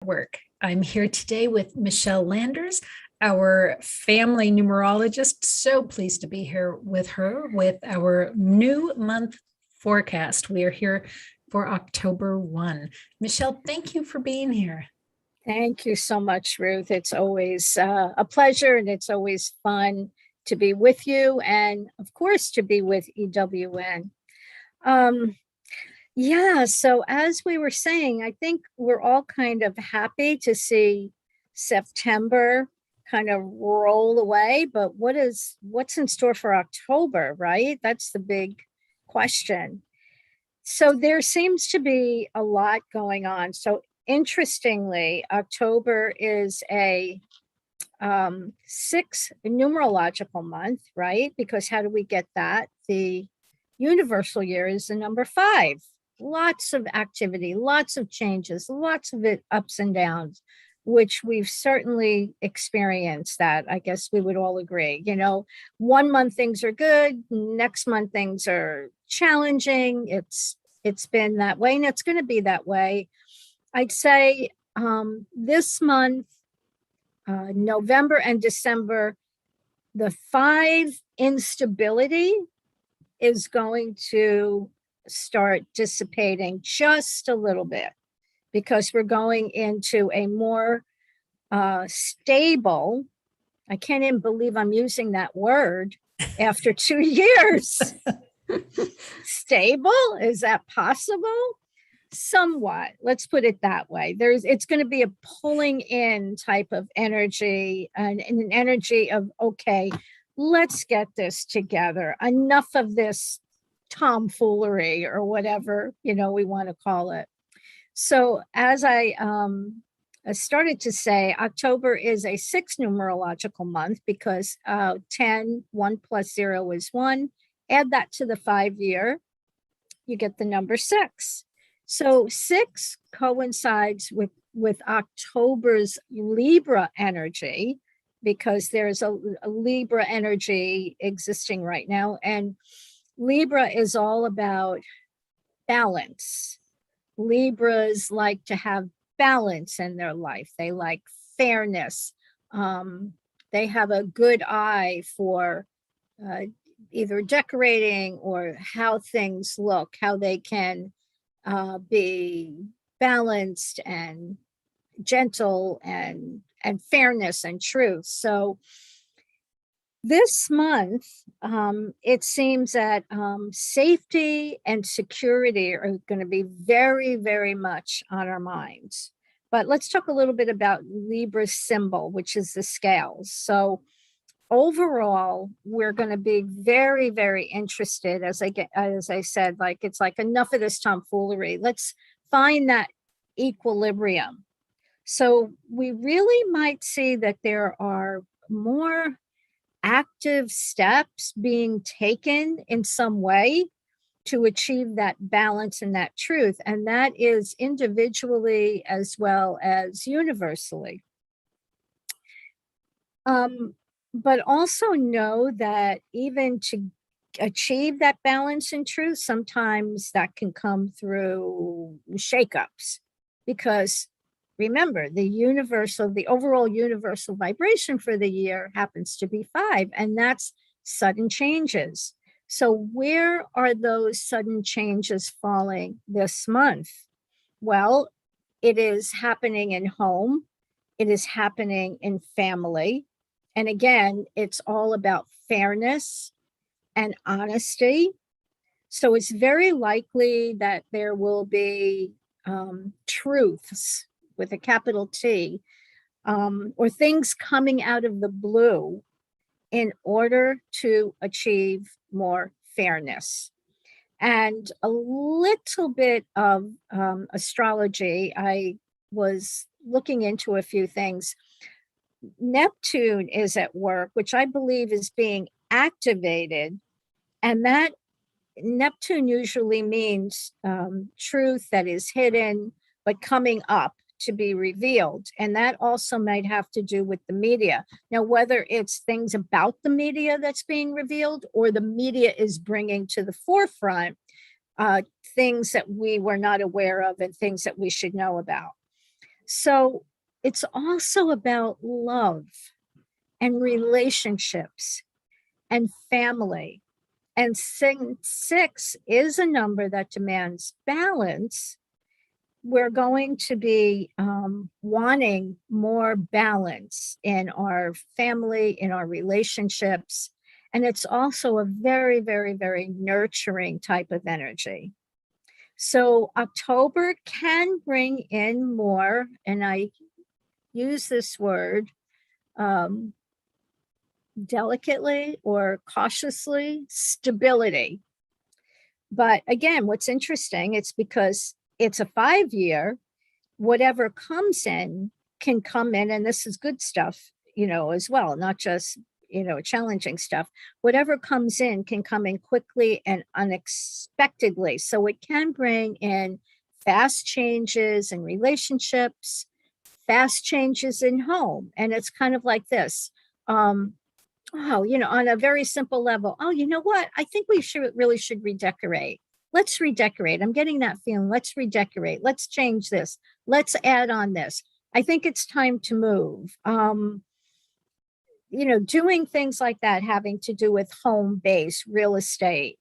Network. I'm here today with Michele Landers, our family numerologist. So pleased to be here with her with our new month forecast. We are here for October 1. Michele, thank you for being here. Thank you so much, Ruth. It's always a pleasure, and it's always fun to be with you, and of course to be with EWN. So as we were saying, I think we're all kind of happy to see September kind of roll away, but what's in store for October, right? That's the big question. So there seems to be a lot going on. So interestingly, October is a 6 numerological month, right? Because how do we get that? The universal year is the number 5. Lots of activity, lots of changes, lots of it ups and downs, which we've certainly experienced. That I guess we would all agree. You know, 1 month things are good, next month things are challenging. It's been that way, and it's going to be that way. I'd say this month, November and December, the 5 instability is going to start dissipating just a little bit, because we're going into a more stable, I can't even believe I'm using that word after 2 years. Stable, is that possible? Somewhat, let's put it that way. It's going to be a pulling in type of energy, and an energy of, okay, let's get this together. Enough of this tomfoolery, or whatever, we want to call it. So as I started to say, October is a 6 numerological month, because 10, 1 plus 0 is 1. Add that to the 5 year, you get the number 6. So 6 coincides with October's Libra energy, because there's a Libra energy existing right now. And Libra is all about balance. Libras like to have balance in their life. They like fairness. They have a good eye for either decorating or how things look, how they can be balanced and gentle and fairness and truth. So this month, it seems that safety and security are going to be very, very much on our minds. But let's talk a little bit about Libra's symbol, which is the scales. So overall, we're going to be very, very interested, as I said, like, it's like, enough of this tomfoolery. Let's find that equilibrium. So we really might see that there are more active steps being taken in some way to achieve that balance and that truth. And that is individually as well as universally. But also know that even to achieve that balance and truth, sometimes that can come through shakeups, because remember, the overall universal vibration for the year happens to be 5, and that's sudden changes. So where are those sudden changes falling this month? Well, it is happening in home. It is happening in family. And again, it's all about fairness and honesty. So it's very likely that there will be truths with a capital T, or things coming out of the blue in order to achieve more fairness. And a little bit of astrology, I was looking into a few things. Neptune is at work, which I believe is being activated, and that Neptune usually means truth that is hidden but coming up to be revealed. And that also might have to do with the media. Now, whether it's things about the media that's being revealed, or the media is bringing to the forefront things that we were not aware of and things that we should know about. So it's also about love and relationships and family. And six is a number that demands balance. We're going to be wanting more balance in our family, in our relationships. And it's also a very, very, very nurturing type of energy. So October can bring in more, and I use this word um, delicately or cautiously, stability. But again, what's interesting, it's because it's a 5 year, whatever comes in can come in, and this is good stuff, as well, not just, challenging stuff. Whatever comes in can come in quickly and unexpectedly. So it can bring in fast changes in relationships, fast changes in home. And it's kind of like this. Oh, on a very simple level. Oh, you know what? I think we should redecorate. Let's redecorate. I'm getting that feeling. Let's redecorate. Let's change this. Let's add on this. I think it's time to move. Doing things like that, having to do with home base, real estate,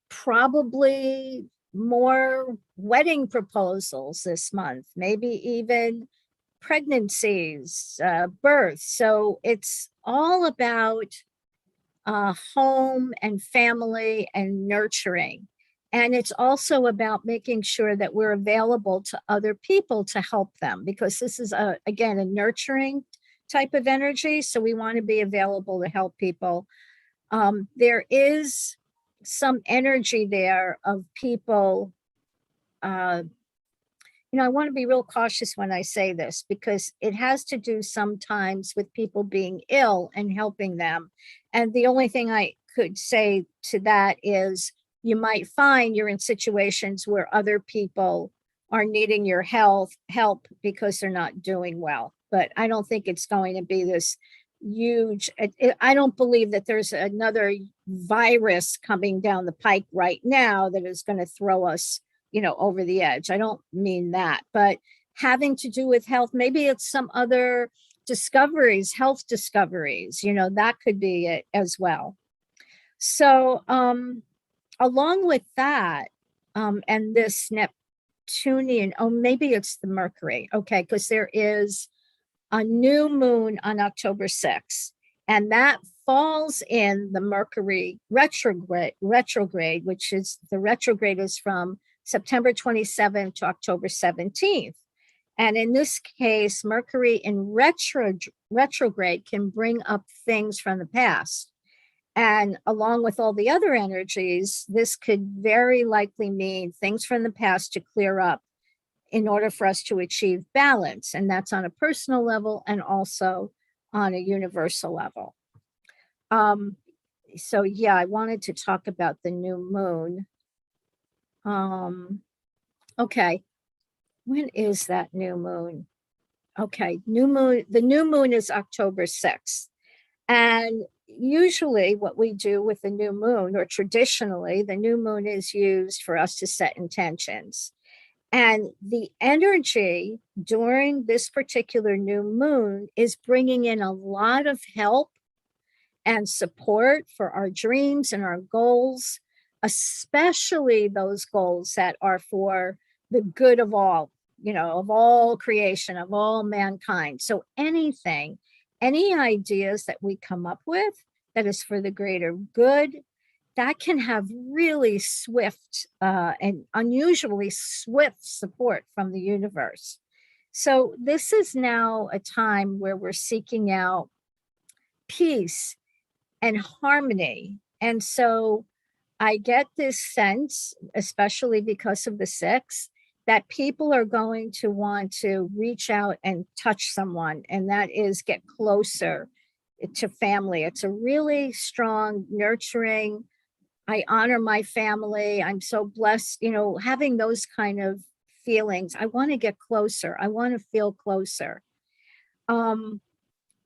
probably more wedding proposals this month, maybe even pregnancies, births. So it's all about home and family and nurturing. And it's also about making sure that we're available to other people to help them, because this is, again, a nurturing type of energy. So we want to be available to help people. There is some energy there of people. I want to be real cautious when I say this, because it has to do sometimes with people being ill and helping them. And the only thing I could say to that is you might find you're in situations where other people are needing your help because they're not doing well. But I don't think it's going to be this huge. I don't believe that there's another virus coming down the pike right now that is going to throw us over the edge. I don't mean that, but having to do with health, maybe it's some other discoveries, health discoveries, that could be it as well. So along with that, and this Neptunian, maybe it's the Mercury. Okay, because there is a new moon on October 6th, and that falls in the Mercury retrograde, which is the retrograde is from September 27th to October 17th. And in this case, Mercury in retrograde can bring up things from the past. And along with all the other energies, this could very likely mean things from the past to clear up in order for us to achieve balance. And that's on a personal level and also on a universal level. So yeah, I wanted to talk about the new moon. Okay, when is that new moon? Okay, the new moon is October 6th. And usually what we do with the new moon, or traditionally, the new moon is used for us to set intentions. And the energy during this particular new moon is bringing in a lot of help and support for our dreams and our goals, especially those goals that are for the good of all, of all creation, of all mankind. So any ideas that we come up with that is for the greater good, that can have really swift and unusually swift support from the universe. So this is now a time where we're seeking out peace and harmony. And so I get this sense, especially because of the 6, that people are going to want to reach out and touch someone, and that is get closer to family. It's a really strong, nurturing, I honor my family. I'm so blessed, having those kind of feelings. I want to get closer. I want to feel closer. And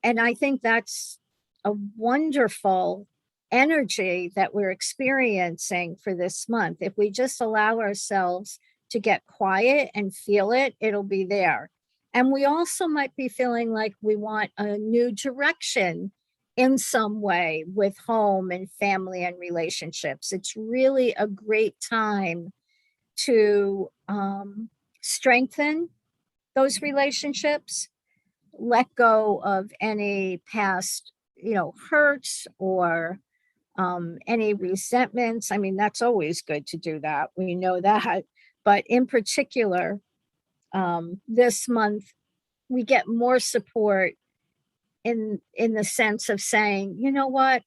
I think that's a wonderful energy that we're experiencing for this month. If we just allow ourselves to get quiet and feel it, it'll be there. And we also might be feeling like we want a new direction in some way with home and family and relationships. It's really a great time to strengthen those relationships, let go of any past, hurts or any resentments. I mean, that's always good to do that. We know that. But in particular, this month, we get more support in the sense of saying, you know what,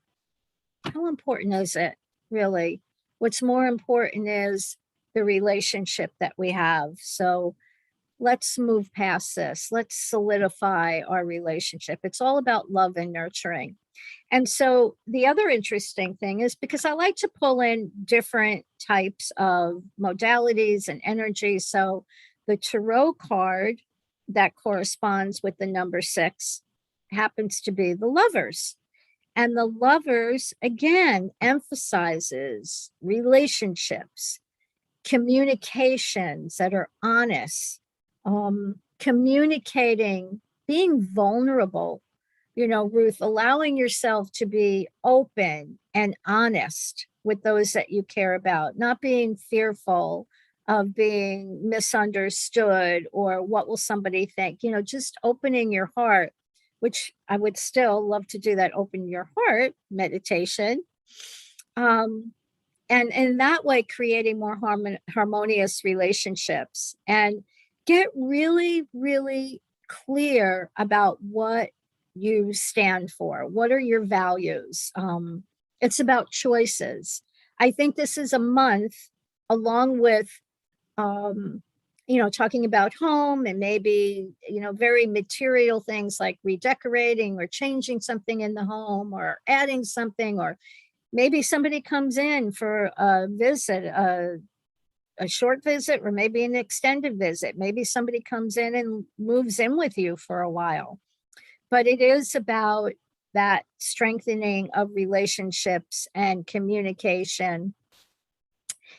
how important is it really? What's more important is the relationship that we have. So let's move past this. Let's solidify our relationship. It's all about love and nurturing. And so the other interesting thing is, because I like to pull in different types of modalities and energy. So the tarot card that corresponds with the number 6 happens to be the Lovers. And the Lovers, again, emphasizes relationships, communications that are honest, communicating, being vulnerable, Ruth, allowing yourself to be open and honest with those that you care about, not being fearful of being misunderstood or what will somebody think, just opening your heart, which I would still love to do that open your heart meditation. And in that way, creating more harmonious relationships, and get really, really clear about what you stand for. What are your values? It's about choices. I think this is a month, along with, talking about home and maybe, very material things like redecorating or changing something in the home or adding something, or maybe somebody comes in for a visit, a short visit, or maybe an extended visit. Maybe somebody comes in and moves in with you for a while. But it is about that strengthening of relationships and communication,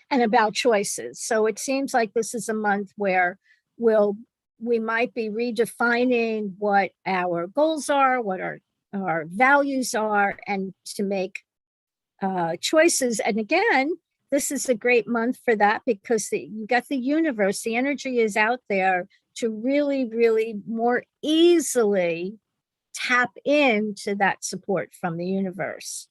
and about choices. So it seems like this is a month where we might be redefining what our goals are, what our values are, and to make choices. And again, this is a great month for that, because you got the universe, the energy is out there to really, really more easily tap into that support from the universe.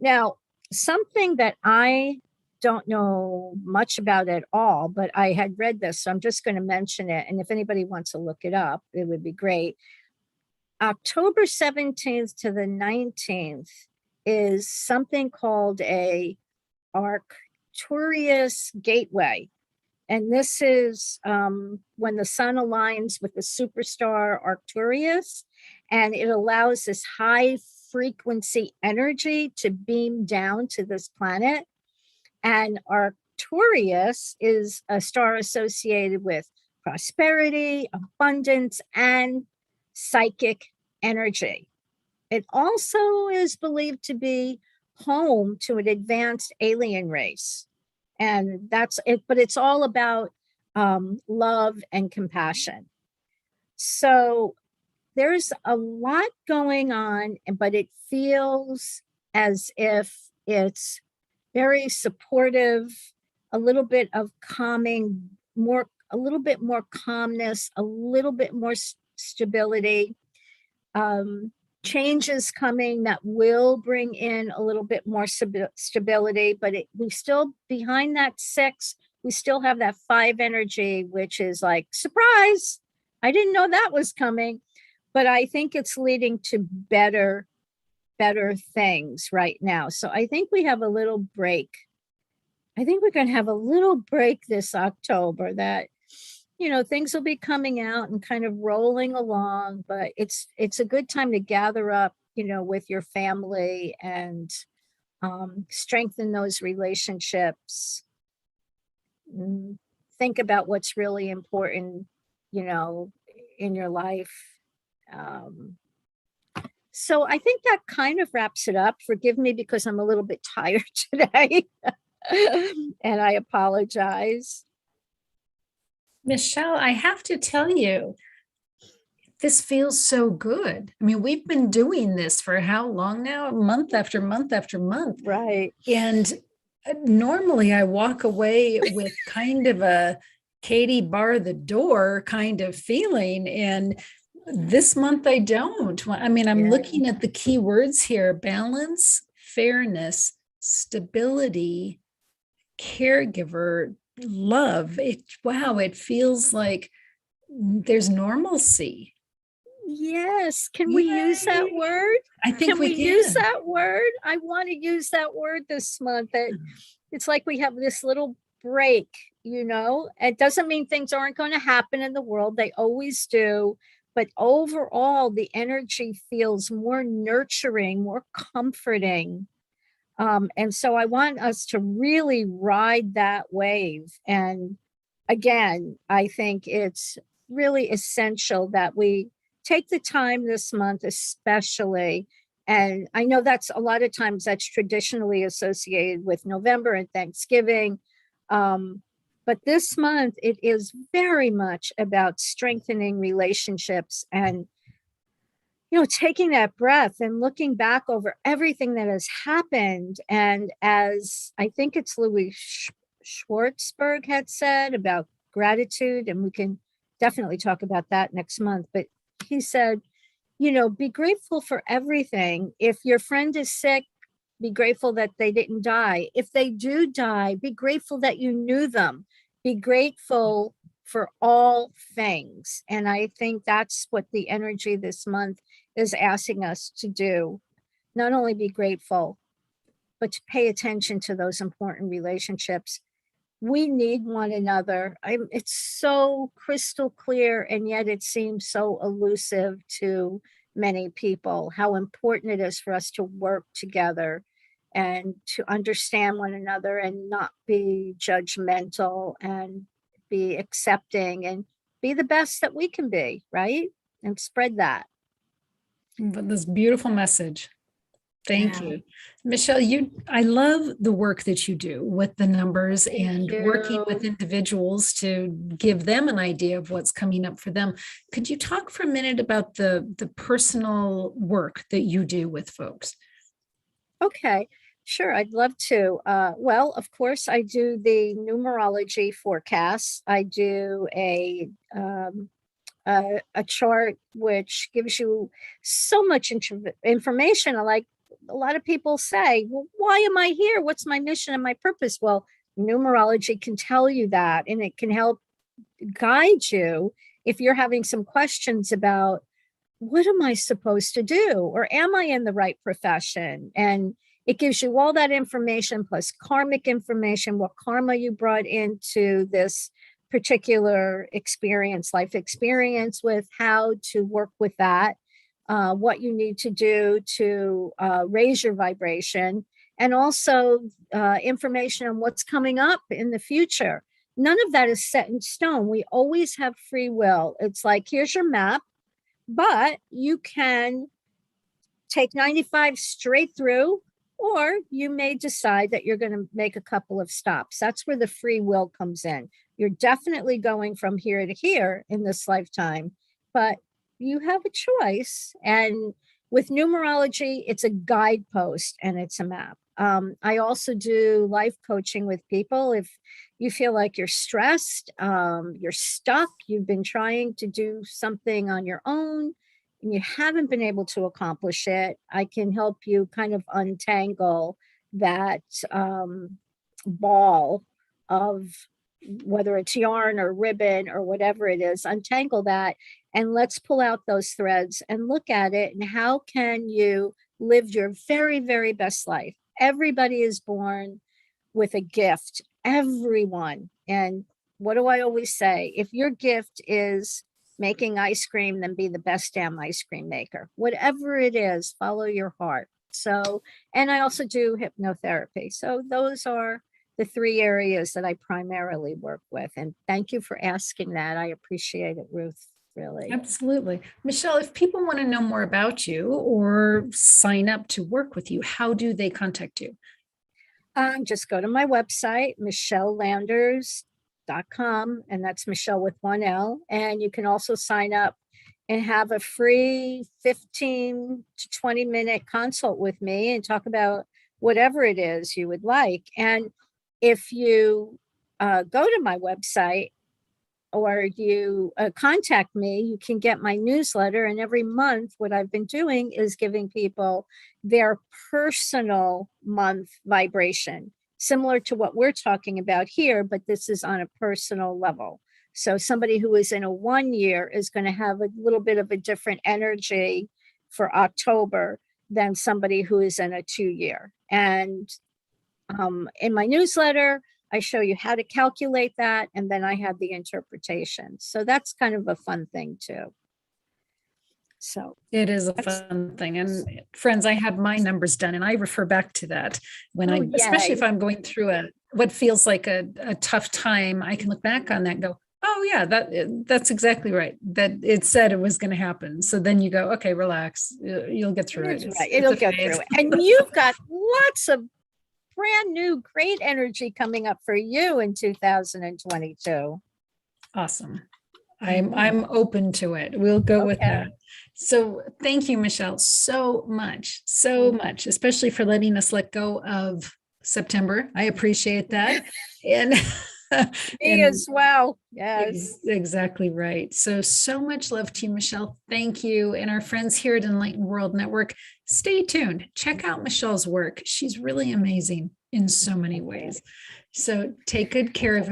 Now, something that I don't know much about at all, but I had read this, so I'm just going to mention it. And if anybody wants to look it up, it would be great. October 17th to the 19th is something called a Arcturus gateway. And this is when the sun aligns with the superstar Arcturus, and it allows this high frequency energy to beam down to this planet. And Arcturus is a star associated with prosperity, abundance, and psychic energy. It also is believed to be home to an advanced alien race. And that's it, but it's all about love and compassion. So there's a lot going on, but it feels as if it's very supportive, a little bit of calming, a little bit more calmness, a little bit more stability. Changes coming that will bring in a little bit more stability, but we still, behind that 6, we still have that 5 energy, which is like, surprise, I didn't know that was coming. But I think it's leading to better things right now. So I think we have a little break. I think we're going to have a little break this October, that things will be coming out and kind of rolling along, but it's a good time to gather up, with your family and strengthen those relationships. Think about what's really important, in your life. So I think that kind of wraps it up. Forgive me because I'm a little bit tired today and I apologize. Michele, I have to tell you, this feels so good. I mean, we've been doing this for how long now? Month after month after month. Right. And normally I walk away with kind of a Katie bar the door kind of feeling. And this month I don't. I mean, I'm Yeah. looking at the key words here: balance, fairness, stability, caregiver, love. Wow, it feels like there's normalcy. Yes. Can we use that Yay. word? I think Can we we use can. that word? I want to use that word this month. It's like we have this little break, you know? It doesn't mean things aren't going to happen in the world. They always do. But overall, the energy feels more nurturing, more comforting. And so I want us to really ride that wave. And again, I think it's really essential that we take the time this month, especially. And I know that's a lot of times that's traditionally associated with November and Thanksgiving. But this month, it is very much about strengthening relationships and taking that breath and looking back over everything that has happened. And as I think it's Louis Schwartzberg had said about gratitude, and we can definitely talk about that next month, but he said, be grateful for everything. If your friend is sick, be grateful that they didn't die. If they do die, be grateful that you knew them. Be grateful for all things. And I think that's what the energy this month is asking us to do. Not only be grateful, but to pay attention to those important relationships. We need one another. It's so crystal clear, and yet it seems so elusive to many people how important it is for us to work together and to understand one another and not be judgmental and be accepting and be the best that we can be, right? And spread that. But this beautiful message. Thank Yeah. you. Michele, I love the work that you do with the numbers Thank and working with you. individuals to give them an idea of what's coming up for them. Could you talk for a minute about the personal work that you do with folks? Okay, sure, I'd love to. Well, of course, I do the numerology forecasts. I do a chart which gives you so much information. Like a lot of people say, well, why am I here? What's my mission and my purpose? Well, numerology can tell you that, and it can help guide you if you're having some questions about what am I supposed to do? Or am I in the right profession? And it gives you all that information plus karmic information, what karma you brought into this particular experience, life experience, with how to work with that, what you need to do to raise your vibration, and also information on what's coming up in the future. None of that is set in stone. We always have free will. It's like, here's your map, but you can take 95 straight through, or you may decide that you're going to make a couple of stops. That's where the free will comes in. You're definitely going from here to here in this lifetime, but you have a choice. And with numerology, it's a guidepost and it's a map. I also do life coaching with people. If you feel like you're stressed, you're stuck, you've been trying to do something on your own, and you haven't been able to accomplish it, I can help you kind of untangle that ball of, whether it's yarn or ribbon or whatever it is, untangle that, and let's pull out those threads and look at it. And how can you live your very, very best life? Everybody is born with a gift, everyone. And what do I always say? If your gift is making ice cream, then be the best damn ice cream maker. Whatever it is, follow your heart. So, and I also do hypnotherapy. So those are the three areas that I primarily work with. And thank you for asking that. I appreciate it, Ruth, really. Absolutely. Michele, if people want to know more about you or sign up to work with you, how do they contact you? Just go to my website, michellelanders.com, numerologist.com, and that's Michelle with 1L. And you can also sign up and have a free 15 to 20-minute consult with me and talk about whatever it is you would like. And if you go to my website or you contact me, you can get my newsletter. And every month, what I've been doing is giving people their personal month vibration, similar to what we're talking about here, but this is on a personal level. So somebody who is in a 1 year is going to have a little bit of a different energy for October than somebody who is in a 2 year. And in my newsletter, I show you how to calculate that, and then I have the interpretation. So that's kind of a fun thing too. So it is a fun thing. And friends, I have my numbers done and I refer back to that when especially if I'm going through what feels like a tough time, I can look back on that and go, oh yeah, that's exactly right. That it said it was going to happen. So then you go, okay, relax. You'll get through it. Right. It'll get through it. And you've got lots of brand new, great energy coming up for you in 2022. Awesome. I'm open to it. We'll go with that. So thank you, Michelle, so much, especially for letting us let go of September. I appreciate that. And me as well. Yes. Exactly right. So much love to you, Michelle. Thank you. And our friends here at Enlightened World Network, stay tuned. Check out Michelle's work. She's really amazing in so many ways. So take good care of